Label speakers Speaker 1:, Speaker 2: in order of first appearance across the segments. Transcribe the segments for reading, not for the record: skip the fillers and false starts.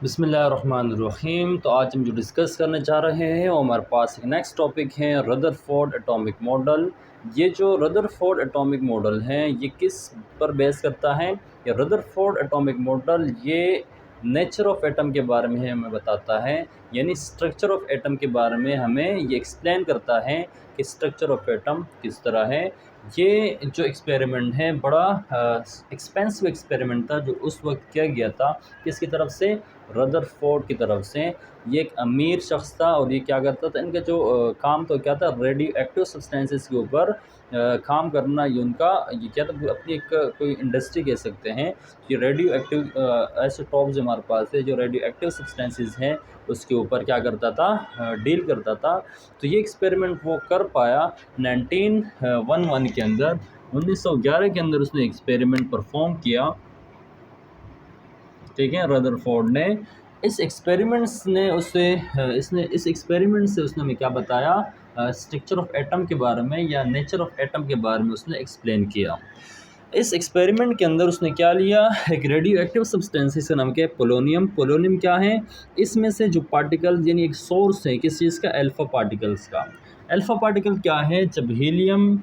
Speaker 1: बिस्मिल्लाहिर्रहमानिर्रहीम। तो आज हम जो डिस्कस करने जा रहे हैं वो हमारे पास एक नेक्स्ट टॉपिक है रदरफोर्ड एटॉमिक मॉडल। ये जो रदरफोर्ड एटॉमिक मॉडल है ये किस पर बेस करता है? ये रदरफोर्ड एटॉमिक मॉडल ये नेचर ऑफ एटम के बारे में हमें बताता है, यानी स्ट्रक्चर ऑफ एटम के बारे में हमें ये एक्सप्लेन करता है कि स्ट्रक्चर ऑफ एटम किस तरह है। ये जो एक्सपेरिमेंट है बड़ा एक्सपेंसिव एक्सपेरिमेंट था जो उस वक्त किया गया था, किसकी तरफ से? रदरफोर्ड की तरफ से। ये एक अमीर शख्स था और ये क्या करता था, इनका जो काम तो क्या था, रेडियो एक्टिव सब्सटेंसेस के ऊपर काम करना। ये उनका ये क्या था, अपनी एक कोई इंडस्ट्री कह सकते हैं। ये रेडियो एक्टिव आइसोटॉप्स हमारे पास है, जो रेडियो एक्टिव सब्सटेंसेस हैं उसके ऊपर क्या करता था, डील करता था। तो ये एक्सपेरिमेंट वो कर पाया 1911 के अंदर। 1911 के अंदर उसने एक्सपेरिमेंट परफॉर्म किया, ठीक है, रदरफोर्ड ने। इस एक्सपेरिमेंट्स ने उसे इसने इस एक्सपेरिमेंट से उसने हमें क्या बताया, स्ट्रक्चर ऑफ एटम के बारे में या नेचर ऑफ एटम के बारे में उसने एक्सप्लेन किया। इस एक्सपेरिमेंट के अंदर उसने क्या लिया, एक रेडियो एक्टिव सब्सटेंस, इसका नाम क्या है, पोलोनियम। पोलोनियम क्या है? इसमें से जो पार्टिकल, यानी एक सोर्स है किस चीज़ का, अल्फा पार्टिकल्स का। अल्फा पार्टिकल क्या है? जब हीलियम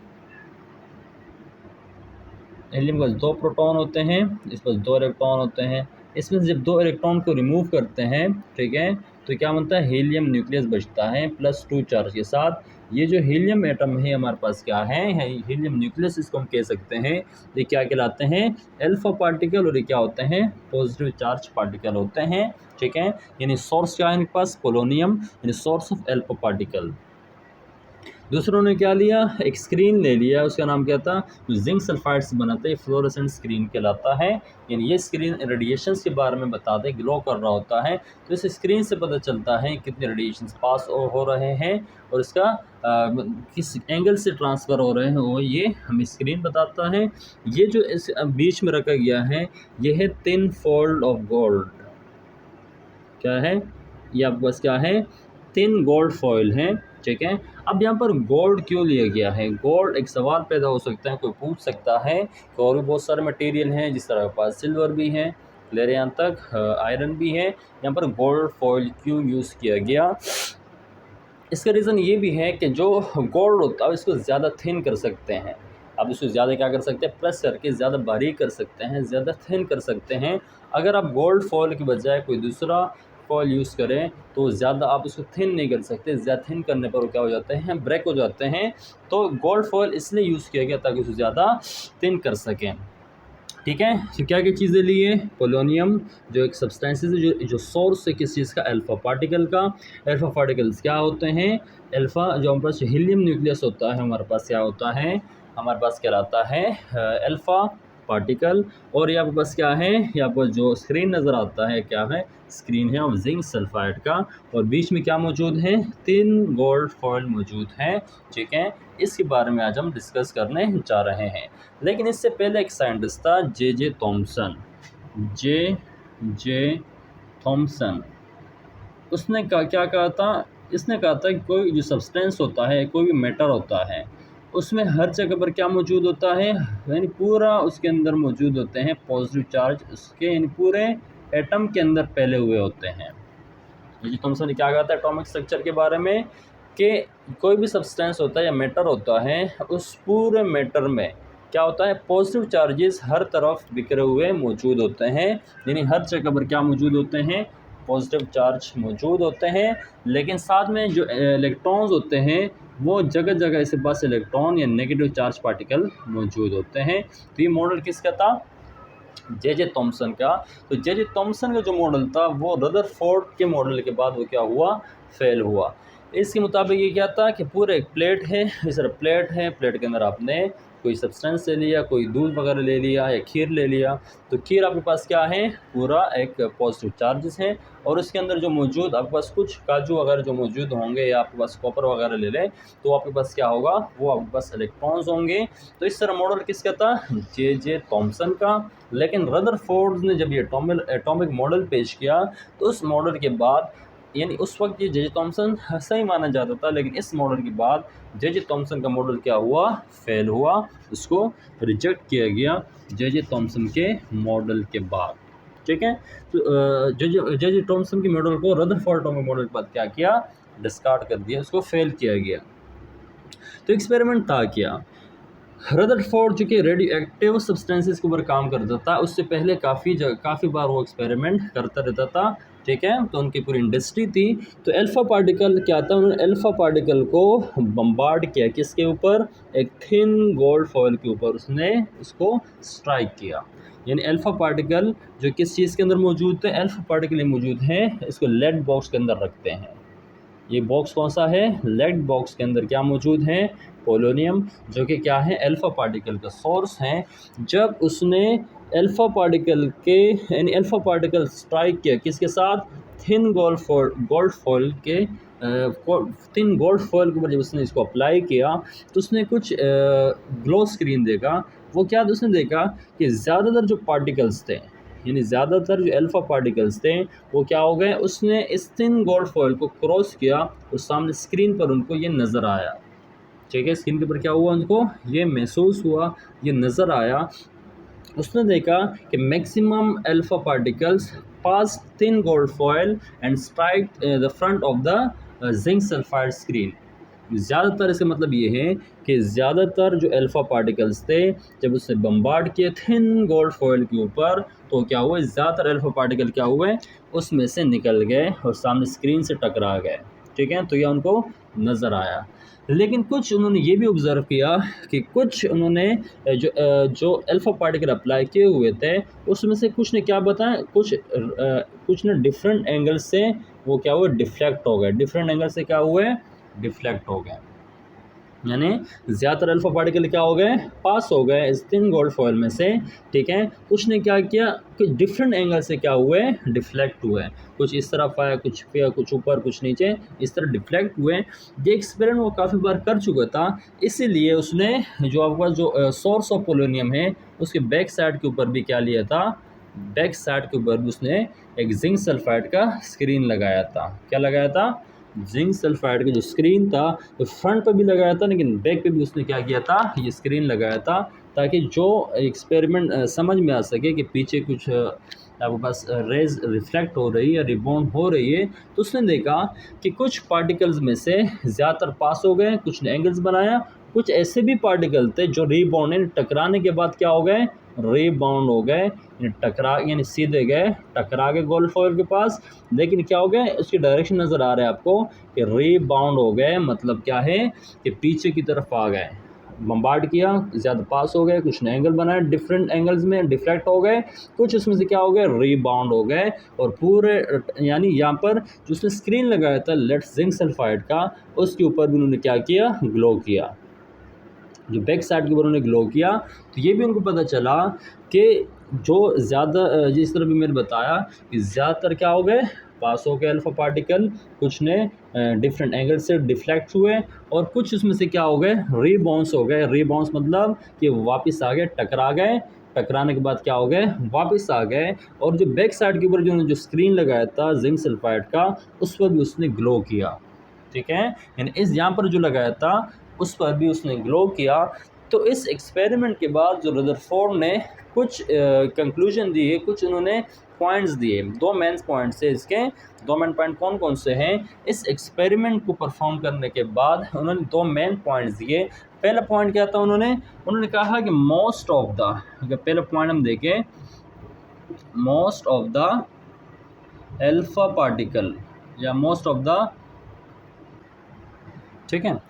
Speaker 1: के पास 2 प्रोटॉन होते हैं, इस पास 2 इलेक्ट्रॉन होते हैं। इसमें से जब 2 इलेक्ट्रॉन को रिमूव करते हैं, ठीक है, तो क्या बनता है, हीलियम न्यूक्लियस बचता है +2 चार्ज के साथ। ये जो हीलियम एटम है हमारे पास क्या है, हीलियम न्यूक्लियस इसको हम कह सकते हैं। ये क्या कहलाते हैं, अल्फा पार्टिकल, और ये क्या होते हैं, पॉजिटिव चार्ज पार्टिकल होते हैं, ठीक है। यानी सोर्स क्या है इनके पास, पोलोनियम, यानी सोर्स ऑफ अल्फा पार्टिकल। दूसरों ने क्या लिया, एक स्क्रीन ले लिया, उसका नाम क्या था, जिंक सल्फाइड से बना था, ये फ्लोरेसेंट स्क्रीन कहलाता है। यानी ये स्क्रीन रेडिएशंस के बारे में बताते हैं, ग्लो कर रहा होता है। तो इस स्क्रीन से पता चलता है कितने रेडिएशंस पास हो रहे हैं और इसका किस एंगल से ट्रांसफ़र हो रहे हैं, वो ये हमें स्क्रीन बताता है। ये जो इस बीच में रखा गया है ये है थिन फोल्ड ऑफ गोल्ड। क्या है ये आपके पास, क्या है, थिन गोल्ड फॉइल है, ठीक है। अब यहाँ पर गोल्ड क्यों लिया गया है? गोल्ड, एक सवाल पैदा हो सकता है, कोई पूछ सकता है कि और भी बहुत सारे मटेरियल हैं, जिस तरह के पास सिल्वर भी है, क्लियर, यहाँ तक आयरन भी है, यहाँ पर गोल्ड फॉइल क्यों यूज़ किया गया? इसका रीज़न ये भी है कि जो गोल्ड होता है इसको ज़्यादा थिन कर सकते हैं। आप इसको ज़्यादा क्या कर सकते हैं, प्रेस करके ज़्यादा बारीक कर सकते हैं, ज़्यादा थिन कर सकते हैं। अगर आप गोल्ड फॉइल के बजाय कोई दूसरा फॉइल यूज़ करें तो ज़्यादा आप उसको थिन नहीं कर सकते। ज़्यादा थिन करने पर वो क्या हो जाते हैं, ब्रेक हो जाते हैं। तो गोल्ड फॉइल इसलिए यूज़ किया गया ताकि उसे ज़्यादा थिन कर सकें, ठीक है। तो क्या क्या चीज़ें लिए, पोलोनियम जो एक सब्सटेंसेस है, जो सोर्स है किस चीज़ का, अल्फा पार्टिकल का। अल्फा पार्टिकल्स क्या होते हैं, अल्फा जो हमारे पास हीलियम न्यूक्लियस होता है हमारे पास क्या होता है, हमारे पास कहलाता है अल्फा पार्टिकल। और ये आपके पास क्या है, ये आपको जो स्क्रीन नज़र आता है क्या है, स्क्रीन है ऑफ जिंक सल्फाइड का। और बीच में क्या मौजूद है, थिन गोल्ड फॉइल मौजूद है, ठीक है। इसके बारे में आज हम डिस्कस करने जा रहे हैं। लेकिन इससे पहले एक साइंटिस्ट था, जे थॉमसन। जे थॉमसन, उसने क्या कहा था, इसने कहा था कि कोई जो सब्सटेंस होता है, कोई भी मैटर होता है, उसमें हर जगह पर क्या मौजूद होता है, यानी पूरा उसके अंदर मौजूद होते हैं पॉजिटिव चार्ज, उसके यानी पूरे एटम के अंदर फैले हुए होते हैं। ये थॉमसन ने क्या कहा था एटॉमिक स्ट्रक्चर के बारे में, कि कोई भी सब्सटेंस होता है या मैटर होता है, उस पूरे मैटर में क्या होता है, पॉजिटिव चार्जेस हर तरफ बिखरे हुए मौजूद होते हैं। यानी हर जगह पर क्या मौजूद होते हैं, पॉजिटिव चार्ज मौजूद होते हैं। लेकिन साथ में जो इलेक्ट्रॉन्स होते हैं वो जगह जगह इसके पास इलेक्ट्रॉन या नेगेटिव चार्ज पार्टिकल मौजूद होते हैं। तो ये मॉडल किसका था, जे थॉमसन का। तो जे थॉमसन का जो मॉडल था वो रदरफोर्ड के मॉडल के बाद वो क्या हुआ, फेल हुआ। इसके मुताबिक ये क्या था कि पूरे एक प्लेट है, इस तरह प्लेट है, प्लेट के अंदर आपने कोई सब्सटेंस ले लिया, कोई दूध वगैरह ले लिया या खीर ले लिया। तो खीर आपके पास क्या है, पूरा एक पॉजिटिव चार्जेस हैं, और उसके अंदर जो मौजूद आपके पास कुछ काजू वगैरह जो मौजूद होंगे, या आपके पास कॉपर वगैरह ले लें, तो आपके पास क्या होगा, वो आपके पास इलेक्ट्रॉन्स होंगे। तो इस तरह मॉडल किसका था, जे थॉमसन का। लेकिन रदरफोर्ड ने जब ये एटॉमिक मॉडल पेश किया तो उस मॉडल के बाद, यानी उस वक्त ये जे थॉमसन सही माना जाता था, लेकिन इस मॉडल के बाद जे थॉमसन का मॉडल क्या हुआ, फेल हुआ, उसको रिजेक्ट किया गया जे थॉमसन के मॉडल के बाद, ठीक है। तो जे थॉमसन के मॉडल को रदरफोर्ड अटॉमिक मॉडल के बाद क्या किया, डिस्कार्ड कर दिया, उसको फेल किया गया। तो एक्सपेरिमेंट था क्या, रदरफोर्ड जो कि रेडियो एक्टिव सब्सटेंसेस के ऊपर काम करता था, उससे पहले काफ़ी बार वो एक्सपेरिमेंट करता रहता था, ठीक है। तो उनकी पूरी इंडस्ट्री थी। तो अल्फ़ा पार्टिकल क्या था, उन्होंने अल्फ़ा पार्टिकल को बम्बार्ड किया, किसके ऊपर, एक थिन गोल्ड फॉयल के ऊपर उसने उसको स्ट्राइक किया। यानी अल्फ़ा पार्टिकल जो किस चीज़ के अंदर मौजूद थे, अल्फ़ा पार्टिकल मौजूद हैं, इसको लेड बॉक्स के अंदर रखते हैं। ये बॉक्स कौन सा है, लेड बॉक्स के अंदर क्या मौजूद है, पोलोनियम, जो कि क्या है, अल्फ़ा पार्टिकल का सोर्स है। जब उसने अल्फ़ा पार्टिकल के यानी अल्फ़ा पार्टिकल स्ट्राइक किया किसके साथ, थिन गोल्ड फॉयल के थिन गोल्ड फॉयल के ऊपर जब उसने इसको अप्लाई किया तो उसने कुछ ग्लो स्क्रीन देखा। वो क्या उसने देखा कि ज़्यादातर जो पार्टिकल्स थे, यानी ज़्यादातर जो अल्फ़ा पार्टिकल्स थे वो क्या हो गए, उसने इस थिन गोल्ड फॉयल को क्रॉस किया, उस सामने स्क्रीन पर उनको ये नज़र आया, ठीक है। स्क्रीन के ऊपर क्या हुआ, उनको ये महसूस हुआ, ये नज़र आया। उसने देखा कि maximum alpha particles pass thin gold foil and strike the front of the zinc sulphide screen. ज़्यादातर इसका मतलब ये है कि ज़्यादातर जो अल्फ़ा पार्टिकल्स थे जब उसने बम्बार्ड किए थिन गोल्ड फॉयल के ऊपर तो क्या हुआ, ज़्यादातर अल्फ़ा पार्टिकल क्या हुए, उसमें से निकल गए और सामने स्क्रीन से टकरा गए, ठीक है। तो यह उनको नज़र आया। लेकिन कुछ उन्होंने ये भी ऑब्ज़र्व किया कि कुछ उन्होंने जो अल्फ़ा पार्टिकल अप्लाई किए हुए थे उसमें से कुछ ने क्या बताया, कुछ ने डिफरेंट एंगल से वो क्या हुए, डिफ्लेक्ट हो गए, डिफरेंट एंगल से क्या हुए, डिफ्लेक्ट हो गए। यानी ज़्यादातर अल्फ़ा पार्टिकल क्या हो गए, पास हो गए इस थिन गोल्ड फॉयल में से, ठीक है। कुछ ने क्या किया कि डिफरेंट एंगल से क्या हुए, डिफ्लेक्ट हुए, कुछ इस तरफ आया, कुछ ऊपर, कुछ नीचे, इस तरह डिफ्लेक्ट हुए। ये एक्सपेरिमेंट वो काफ़ी बार कर चुका था, इसीलिए उसने जो आपके पास जो सोर्स ऑफ पोलोनियम है उसके बैक साइड के ऊपर भी क्या लिया था, बैक साइड के ऊपर भी उसने एक जिंक सल्फाइड का स्क्रीन लगाया था। क्या लगाया था, जिंक सल्फाइड का जो स्क्रीन था तो फ्रंट पर भी लगाया था, लेकिन बैक पे भी उसने क्या किया था, ये स्क्रीन लगाया था, ताकि जो एक्सपेरिमेंट समझ में आ सके कि पीछे कुछ आपके पास रेज रिफ्लेक्ट हो रही है, रिबाउंड हो रही है। तो उसने देखा कि कुछ पार्टिकल्स में से ज़्यादातर पास हो गए, कुछ ने एंगल्स बनाया, कुछ ऐसे भी पार्टिकल थे जो रीबाउंड यानी टकराने के बाद क्या हो गए, रीबाउंड हो गए, यानी सीधे गए, टकरा गए गोल्ड फॉयल के पास, लेकिन क्या हो गए, उसकी डायरेक्शन नज़र आ रहा है आपको कि रीबाउंड हो गए, मतलब क्या है कि पीछे की तरफ आ गए, बम्बार्ड किया, ज़्यादा पास हो गए, कुछ ने एंगल बनाए, डिफरेंट एंगल्स में डिफ्लेक्ट हो गए, कुछ उसमें से क्या हो गए, रीबाउंड हो गए, और पूरे यानी यहाँ पर जो उसने स्क्रीन लगाया था लेड जिंक सल्फाइड का, उसके ऊपर भी उन्होंने क्या किया, ग्लो किया, जो बैक साइड के ऊपर उन्होंने ग्लो किया। तो ये भी उनको पता चला कि जो ज़्यादा जिस तरह भी मैंने बताया कि ज़्यादातर क्या हो गए, पास हो गए अल्फ़ा पार्टिकल, कुछ ने डिफरेंट एंगल से डिफ्लेक्ट हुए, और कुछ उसमें से क्या हो गए, रीबाउंस हो गए। रीबाउंस मतलब कि वापस आ गए, टकरा गए, टकराने के बाद क्या हो गए, वापस आ गए। और जो बैक साइड के ऊपर जो स्क्रीन लगाया था जिंक सल्फाइड का, उस पर भी उसने ग्लो किया, ठीक है। यानी इस यहाँ पर जो लगाया था उस पर भी उसने ग्लो किया। तो इस एक्सपेरिमेंट के बाद जो रदरफोर्ड ने कुछ कंक्लूजन दिए, कुछ उन्होंने पॉइंट्स दिए, दो मेन पॉइंट्स है इसके। दो मेन पॉइंट कौन कौन से हैं, इस एक्सपेरिमेंट को परफॉर्म करने के बाद उन्होंने दो मेन पॉइंट्स दिए। पहला पॉइंट क्या था, उन्होंने कहा कि मोस्ट ऑफ द, अगर पहला पॉइंट हम देखें, most of the alpha particle या मोस्ट ऑफ द, ठीक है।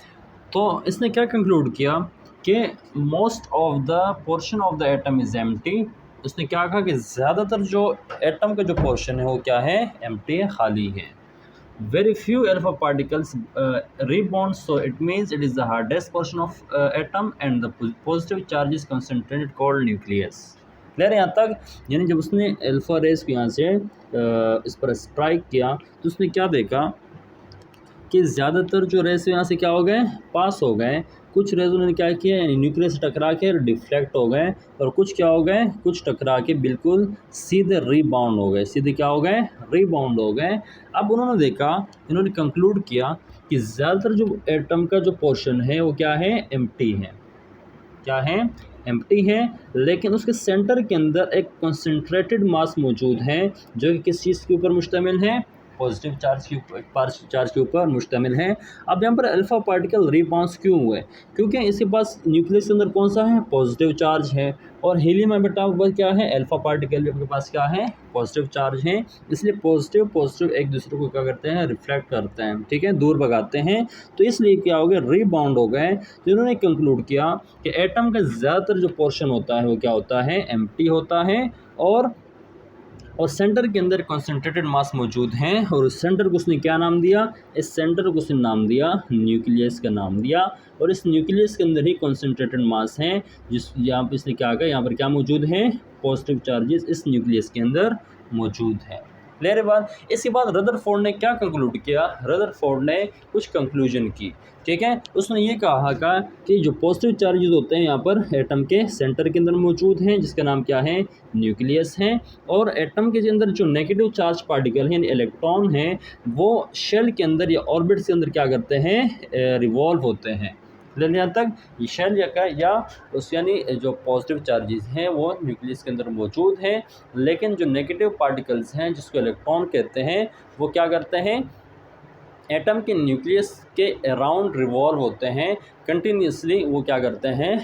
Speaker 1: तो इसने क्या कंक्लूड किया कि most of the portion of the atom is empty. उसने क्या कहा कि ज़्यादातर जो एटम का जो पोर्शन है वो क्या है, एम्प्टी है, खाली है। Very few alpha particles rebound, so it means it is the hardest portion of atom and the positive charge is concentrated called nucleus। Clear है यहाँ तक। यानी जब उसने अल्फा रेस को यहाँ से इस पर स्ट्राइक किया तो उसने क्या देखा कि ज़्यादातर जो रेस यहाँ से क्या हो गए, पास हो गए, कुछ रेज उन्होंने क्या किया, यानी न्यूक्लियस से टकरा के डिफ्लेक्ट हो गए, और कुछ क्या हो गए, कुछ टकरा के बिल्कुल सीधे रीबाउंड हो गए, सीधे क्या हो गए, रीबाउंड हो गए। अब उन्होंने देखा, इन्होंने कंक्लूड किया कि ज़्यादातर जो एटम का जो पोर्शन है वो क्या है, एम्प्टी है। क्या है, एम्प्टी है, लेकिन उसके सेंटर के अंदर एक कंसंट्रेटेड मास मौजूद है जो कि किस चीज़ के ऊपर मुश्तमिल है, पॉजिटिव चार्ज के ऊपर मुश्तमिल है। अब यहाँ पर अल्फ़ा पार्टिकल रिबाउंस क्यों हुए, क्योंकि इसके पास न्यूक्लियस के अंदर कौन सा है, पॉजिटिव चार्ज है, और हीलियम में बेटा ऊपर क्या है, अल्फ़ा पार्टिकल के पास क्या है, पॉजिटिव चार्ज है। इसलिए पॉजिटिव एक दूसरे को क्या करते हैं, रिफ्लेक्ट करते हैं, ठीक है, दूर भगाते हैं। तो इसलिए क्या हो गया, रीबाउंड हो गए। तो इन्होंने कंक्लूड किया कि एटम का ज़्यादातर जो पोर्शन होता है वो क्या होता है, एम्प्टी होता है, और सेंटर के अंदर कंसंट्रेटेड मास मौजूद हैं। और उस सेंटर को उसने क्या नाम दिया, इस सेंटर को उसने नाम दिया न्यूक्लियस का नाम दिया। और इस न्यूक्लियस के अंदर ही कंसंट्रेटेड मास हैं, जिस यहाँ पर इसलिए क्या आ गया, यहाँ पर क्या मौजूद हैं, पॉजिटिव चार्जेस इस न्यूक्लियस के अंदर मौजूद है। क्लियर है बात। इसके बाद रदरफोर्ड ने क्या कंक्लूड किया, रदरफोर्ड ने कुछ कंक्लूजन की, ठीक है। उसने ये कहा कि जो पॉजिटिव चार्जेस होते हैं यहाँ पर एटम के सेंटर के अंदर मौजूद हैं, जिसका नाम क्या है, न्यूक्लियस है। और एटम के अंदर जो नेगेटिव चार्ज पार्टिकल हैं, इलेक्ट्रॉन हैं, वो शेल के अंदर या ऑर्बिट के अंदर क्या करते हैं, रिवॉल्व होते हैं। लेकिन यहाँ तक ये शेल या उस यानी जो पॉजिटिव चार्जेस हैं वो न्यूक्लियस के अंदर मौजूद हैं, लेकिन जो नेगेटिव पार्टिकल्स हैं जिसको इलेक्ट्रॉन कहते हैं, वो क्या करते हैं, एटम के न्यूक्लियस के अराउंड रिवॉल्व होते हैं कंटिन्यूसली। वो क्या करते हैं,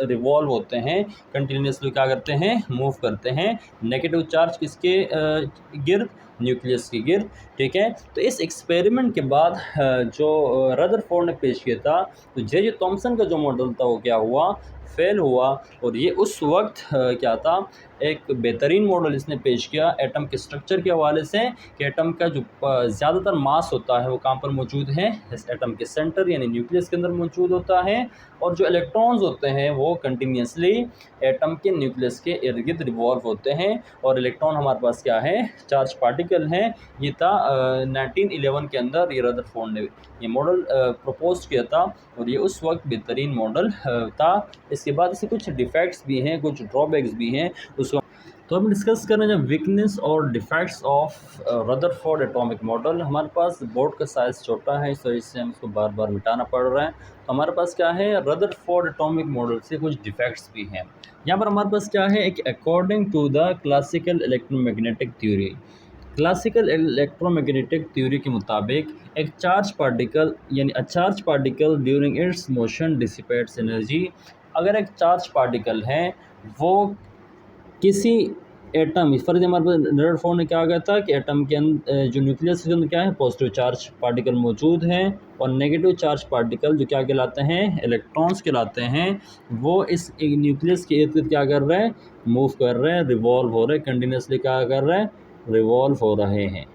Speaker 1: रिवॉल्व होते हैं कंटिन्यूसली, क्या करते हैं, मूव करते हैं। नेगेटिव चार्ज किसके गिर्द, न्यूक्लियस के गिर्द, ठीक है। तो इस एक्सपेरिमेंट के बाद जो रदरफोर्ड ने पेश किया था, तो जे थॉमसन का जो मॉडल था वो क्या हुआ, फेल हुआ। और ये उस वक्त क्या था, एक बेहतरीन मॉडल इसने पेश किया एटम के स्ट्रक्चर के हवाले से, कि एटम का जो ज़्यादातर मास होता है वो कहाँ पर मौजूद है, इस एटम के सेंटर यानी न्यूक्लियस के अंदर मौजूद होता है। और जो इलेक्ट्रॉन्स होते हैं वो कंटिन्यूसली एटम के न्यूक्लियस के इर्द गिर्द रिवॉल्व होते हैं। और इलेक्ट्रॉन हमारे पास क्या है, चार्ज पार्टिकल हैं। ये था 1911 के अंदर ये रदरफोर्ड ने ये मॉडल प्रपोज किया था, और ये उस वक्त बेहतरीन मॉडल था। इसके बाद इसके कुछ डिफेक्ट्स भी हैं, कुछ ड्रॉबैक्स भी हैं, उसको तो हम डिस्कस करें जब वीकनेस और defects of Rutherford atomic model. हमारे पास बोर्ड का साइज़ छोटा है, इस वजह से हम इसको बार बार मिटाना पड़ रहा है। तो हमारे पास क्या है, रदरफोर्ड एटॉमिक मॉडल से कुछ डिफेक्ट्स भी हैं। यहाँ पर हमारे पास क्या है, एक according to the classical electromagnetic theory, classical electromagnetic theory के मुताबिक एक चार्ज पार्टिकल यानी a charge particle during its motion dissipates energy. अगर एक चार्ज पार्टिकल है वो किसी एटम, फर्ज हमारे पास रदरफोर्ड ने क्या कहा था कि एटम के अंदर जो न्यूक्लियस के अंदर क्या है, पॉजिटिव चार्ज पार्टिकल मौजूद हैं, और नेगेटिव चार्ज पार्टिकल जो क्या कहलाते हैं, इलेक्ट्रॉन्स कहलाते हैं, वो इस न्यूक्लियस के इर्द गिर्द क्या कर रहे हैं, मूव कर रहे हैं, रिवॉल्व हो रहे हैं, कंटिन्यूसली क्या कर रहे हैं, रिवॉल्व हो रहे हैं,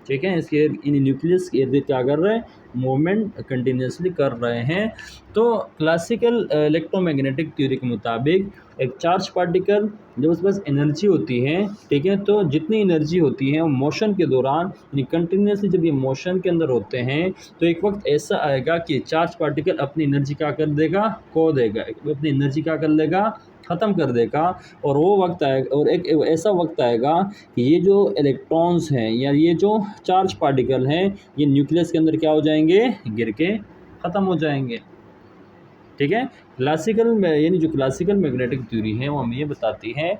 Speaker 1: ठीक है। इसके इन न्यूक्लियस के इर्द क्या कर रहे हैं, मूवमेंट कंटिन्यूसली कर रहे हैं। तो क्लासिकल इलेक्ट्रोमैग्नेटिक थ्योरी के मुताबिक एक चार्ज पार्टिकल जब उसके पास एनर्जी होती है, ठीक है, तो जितनी एनर्जी होती है मोशन के दौरान यानी कंटिन्यूसली जब ये मोशन के अंदर होते हैं, तो एक वक्त ऐसा आएगा कि चार्ज पार्टिकल अपनी एनर्जी क्या कर देगा, खो देगा, अपनी एनर्जी क्या कर लेगा, ख़त्म कर देगा। और वो वक्त आएगा, और एक ऐसा वक्त आएगा कि ये जो इलेक्ट्रॉन्स हैं या ये जो चार्ज पार्टिकल हैं, ये न्यूक्लियस के अंदर क्या हो जाएंगे, गिर के ख़त्म हो जाएंगे, ठीक है। क्लासिकल में यानी जो क्लासिकल मैग्नेटिक थ्योरी है वो हमें ये बताती है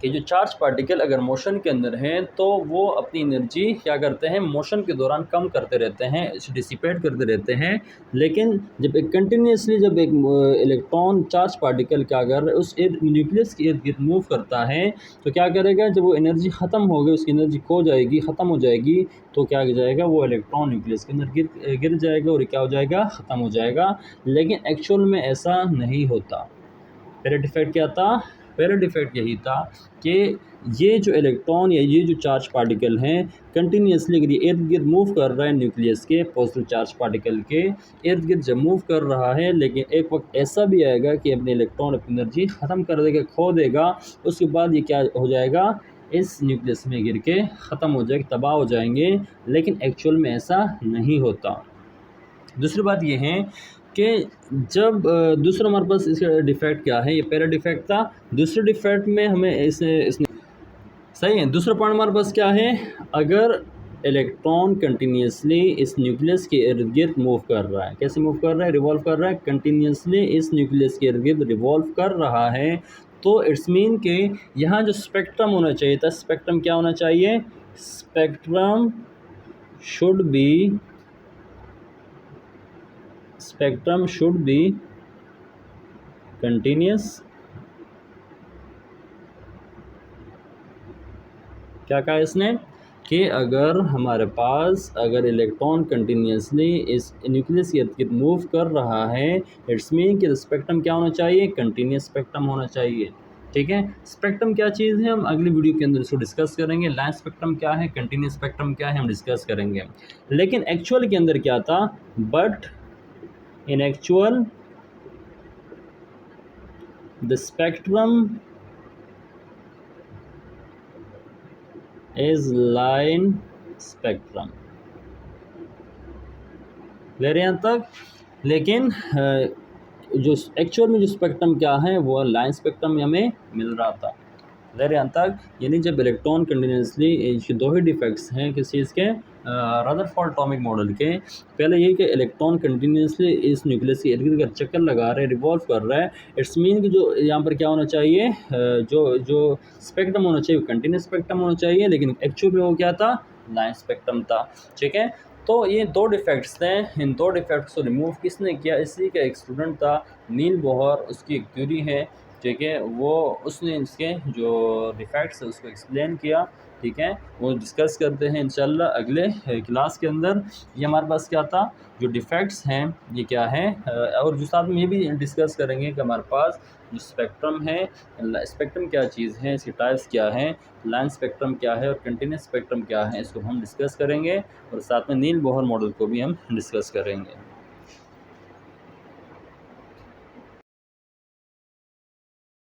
Speaker 1: कि जो चार्ज पार्टिकल अगर मोशन के अंदर हैं तो वो अपनी एनर्जी क्या करते हैं, मोशन के दौरान कम करते रहते हैं, डिसिपेट करते रहते हैं। लेकिन जब एक कंटिन्यूसली जब एक इलेक्ट्रॉन चार्ज पार्टिकल क्या कर रहा है, उस न्यूक्लियस के इर्द गिर्द मूव करता है, तो क्या करेगा, जब वो एनर्जी ख़त्म हो गई, उसकी एनर्जी खो जाएगी, ख़त्म हो जाएगी, तो क्या हो जाएगा, वो इलेक्ट्रॉन न्यूक्लियस के अंदर गिर जाएगा और क्या हो जाएगा, ख़त्म हो जाएगा। लेकिन एक्चुअल में ऐसा नहीं होता। पहला डिफेक्ट क्या था, पहला डिफेक्ट यही था कि ये जो इलेक्ट्रॉन या ये जो चार्ज पार्टिकल हैं कंटिन्यूसली अगर ये इर्द गिर्द मूव कर रहा है न्यूक्लियस के पॉजिटिव चार्ज पार्टिकल के इर्द गिर्द जब मूव कर रहा है, लेकिन एक वक्त ऐसा भी आएगा कि अपने इलेक्ट्रॉन अपनी एनर्जी ख़त्म कर देगा, खो देगा, उसके बाद ये क्या हो जाएगा, इस न्यूक्लियस में गिर के ख़त्म हो जाएगा, तबाह हो जाएंगे। लेकिन एक्चुअल में ऐसा नहीं होता। दूसरी बात ये है कि जब दूसरा हमारे पास इसका डिफेक्ट क्या है, ये पहला डिफेक्ट था। दूसरे डिफेक्ट में हमें इसने सही है। दूसरा पॉइंट हमारे पास क्या है, अगर इलेक्ट्रॉन कंटिन्यूसली इस न्यूक्लियस के इर्द गिर्द मूव कर रहा है। कैसे मूव कर रहा है? रिवॉल्व कर रहा है। कंटिन्यूसली इस न्यूक्लियस के इर्द गिर्द रिवॉल्व कर रहा है, तो इट्स मीन के यहाँ जो स्पेक्ट्रम होना चाहिए था, स्पेक्ट्रम क्या होना चाहिए? Spectrum should be continuous. क्या कहा इसने कि अगर हमारे पास अगर इलेक्ट्रॉन कंटिन्यूसली इस न्यूक्लियस के इर्द गिर्द मूव कर रहा है, इट्स मीन कि स्पेक्ट्रम क्या होना चाहिए? कंटिन्यूस स्पेक्ट्रम होना चाहिए। ठीक है, स्पेक्ट्रम क्या चीज़ है हम अगली वीडियो के अंदर इसको डिस्कस करेंगे। लाइन स्पेक्ट्रम क्या है, कंटिन्यूस स्पेक्ट्रम क्या है, हम डिस्कस करेंगे। लेकिन एक्चुअल के अंदर क्या था? But in actual the spectrum is line spectrum। ले रहे हैं तक? लेकिन जो एक्चुअल में जो स्पेक्ट्रम क्या है वो लाइन स्पेक्ट्रम हमें मिल रहा था। ले रहे हैं तक? यानी जब इलेक्ट्रॉन कंटिन्यूसली, इसके दो ही डिफेक्ट्स हैं किस चीज़ के, रदरफोर्ड एटॉमिक मॉडल के। पहले ये कि इलेक्ट्रॉन कंटिन्यूसली इस न्यूक्लियस के इर्द गिर्द चक्कर लगा रहे हैं, रिवॉल्व कर रहा है। इट्स मीन कि जो यहाँ पर क्या होना चाहिए, जो स्पेक्ट्रम होना चाहिए कंटिन्यूस स्पेक्ट्रम होना चाहिए, लेकिन एक्चुअल में वो क्या था? लाइन स्पेक्ट्रम था। ठीक है, तो ये दो डिफेक्ट्स थे। इन दो डिफेक्ट्स को रिमूव किसने किया? इसी का एक स्टूडेंट था नील बोहर, उसकी एक थ्योरी है। ठीक है, वो उसने इसके जो डिफेक्ट्स है उसको एक्सप्लेन किया। ठीक है, वो डिस्कस करते हैं इंशाल्लाह अगले क्लास के अंदर। ये हमारे पास क्या था, जो डिफेक्ट्स हैं ये क्या है, और जो साथ में ये भी डिस्कस करेंगे कि हमारे पास जो स्पेक्ट्रम है, स्पेक्ट्रम क्या चीज़ है, इसके टाइप्स क्या हैं, लाइन स्पेक्ट्रम क्या है और कंटिन्यूस स्पेक्ट्रम क्या है, इसको हम डिस्कस करेंगे। और साथ में नील बोहर मॉडल को भी हम डिस्कस करेंगे।